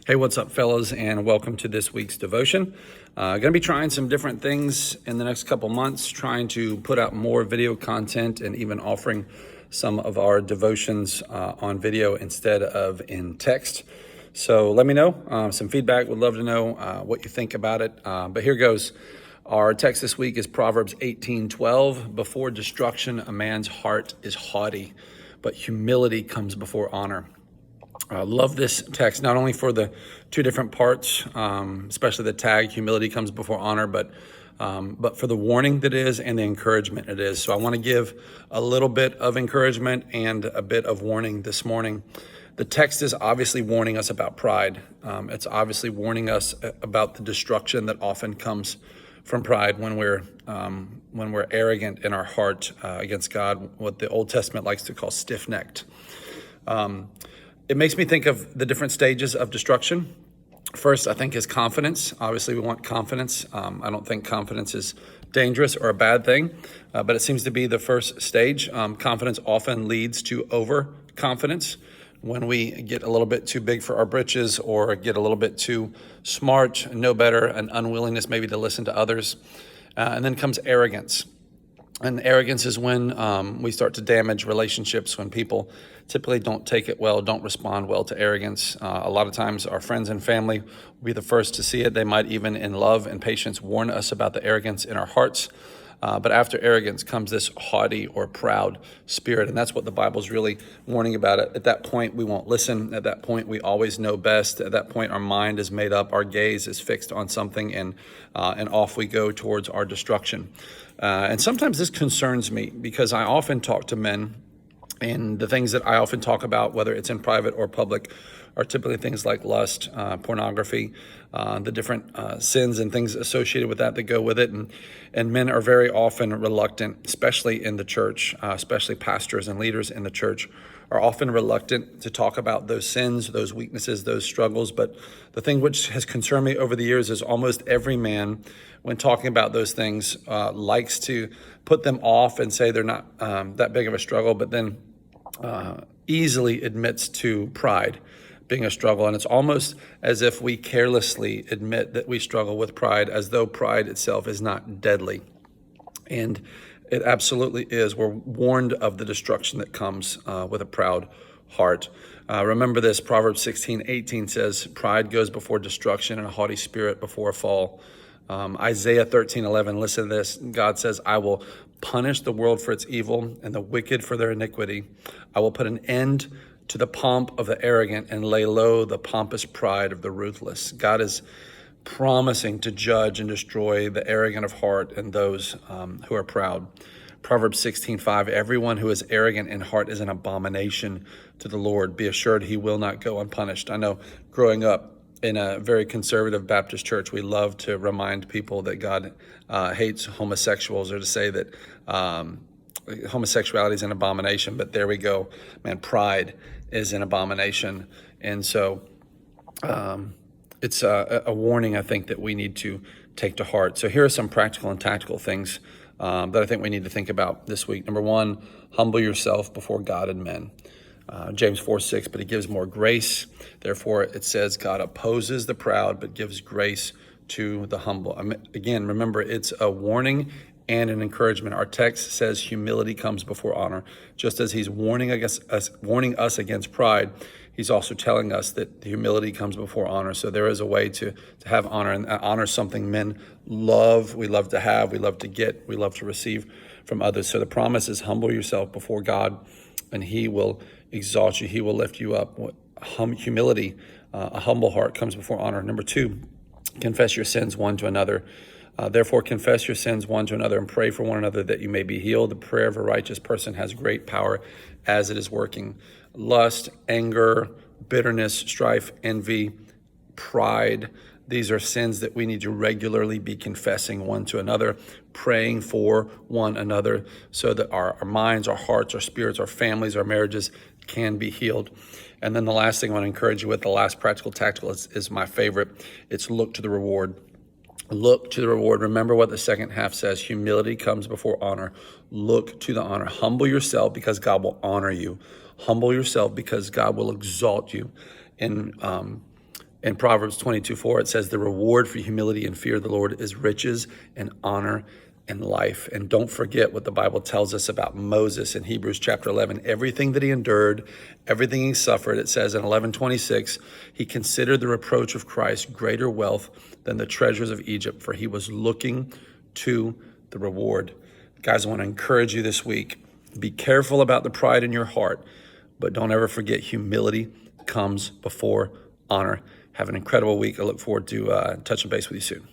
Hey, what's up, fellas, and welcome to this week's devotion. Going to be trying some different things in the next couple months, trying to put out more video content and even offering some of our devotions on video instead of in text. So let me know, some feedback. Would love to know what you think about it. But here goes. Our text this week is Proverbs 18:12. Before destruction, a man's heart is haughty, but humility comes before honor. I love this text, not only for the two different parts, especially the tag, humility comes before honor, but for the warning that it is and the encouragement it is. So I want to give a little bit of encouragement and a bit of warning this morning. The text is obviously warning us about pride. It's obviously warning us about the destruction that often comes from pride when we're arrogant in our heart against God, what the Old Testament likes to call stiff-necked. It makes me think of the different stages of destruction. First, I think, is confidence. Obviously, we want confidence. I don't think confidence is dangerous or a bad thing, but it seems to be the first stage. Confidence often leads to overconfidence when we get a little bit too big for our britches or get a little bit too smart, know better, an unwillingness maybe to listen to others. And then comes arrogance. And arrogance is when we start to damage relationships, when people typically don't take it well, don't respond well to arrogance. A lot of times our friends and family will be the first to see it. They might even in love and patience warn us about the arrogance in our hearts. But after arrogance comes this haughty or proud spirit. And that's what the Bible's really warning about. At that point, we won't listen. At that point, we always know best. At that point, our mind is made up. Our gaze is fixed on something, and off we go towards our destruction. And sometimes this concerns me because I often talk to men, and the things that I often talk about, whether it's in private or public, are typically things like lust, pornography, the different sins and things associated with that go with it. And men are very often reluctant, especially in the church, especially pastors and leaders in the church, are often reluctant to talk about those sins, those weaknesses, those struggles. But the thing which has concerned me over the years is almost every man, when talking about those things, likes to put them off and say they're not that big of a struggle, but then easily admits to pride being a struggle. And it's almost as if we carelessly admit that we struggle with pride, as though pride itself is not deadly. And it absolutely is. We're warned of the destruction that comes with a proud heart. Remember this, Proverbs 16:18 says, pride goes before destruction and a haughty spirit before a fall. Isaiah 13:11, listen to this. God says, I will punish the world for its evil and the wicked for their iniquity. I will put an end to the pomp of the arrogant and lay low the pompous pride of the ruthless. God is promising to judge and destroy the arrogant of heart and those who are proud. Proverbs 16:5, everyone who is arrogant in heart is an abomination to the Lord. Be assured he will not go unpunished. I know growing up in a very conservative Baptist church, we love to remind people that God hates homosexuals, or to say that homosexuality is an abomination. But there we go, man, pride is an abomination. And so it's a warning, I think, that we need to take to heart. So here are some practical and tactical things that I think we need to think about this week. Number one, humble yourself before God and men. James 4:6, but he gives more grace. Therefore, it says God opposes the proud, but gives grace to the humble. Again, remember, it's a warning and an encouragement. Our text says humility comes before honor. Just as he's warning us against pride, he's also telling us that the humility comes before honor. So there is a way to have honor, and honor is something men love. We love to have, we love to get, we love to receive from others. So the promise is humble yourself before God, and he will exalt you. He will lift you up. Humility, a humble heart, comes before honor. Number two, confess your sins one to another. Therefore, confess your sins one to another and pray for one another that you may be healed. The prayer of a righteous person has great power as it is working. Lust, anger, bitterness, strife, envy, pride. These are sins that we need to regularly be confessing one to another, praying for one another so that our minds, our hearts, our spirits, our families, our marriages can be healed. And then the last thing I want to encourage you with, the last practical tactical is my favorite. It's look to the reward. Look to the reward. Remember what the second half says. Humility comes before honor. Look to the honor. Humble yourself because God will honor you. Humble yourself because God will exalt you. And In Proverbs 22:4, it says, the reward for humility and fear of the Lord is riches and honor and life. And don't forget what the Bible tells us about Moses in Hebrews chapter 11. Everything that he endured, everything he suffered, it says in 11:26, he considered the reproach of Christ greater wealth than the treasures of Egypt, for he was looking to the reward. Guys, I want to encourage you this week. Be careful about the pride in your heart, but don't ever forget humility comes before honor. Have an incredible week. I look forward to touching base with you soon.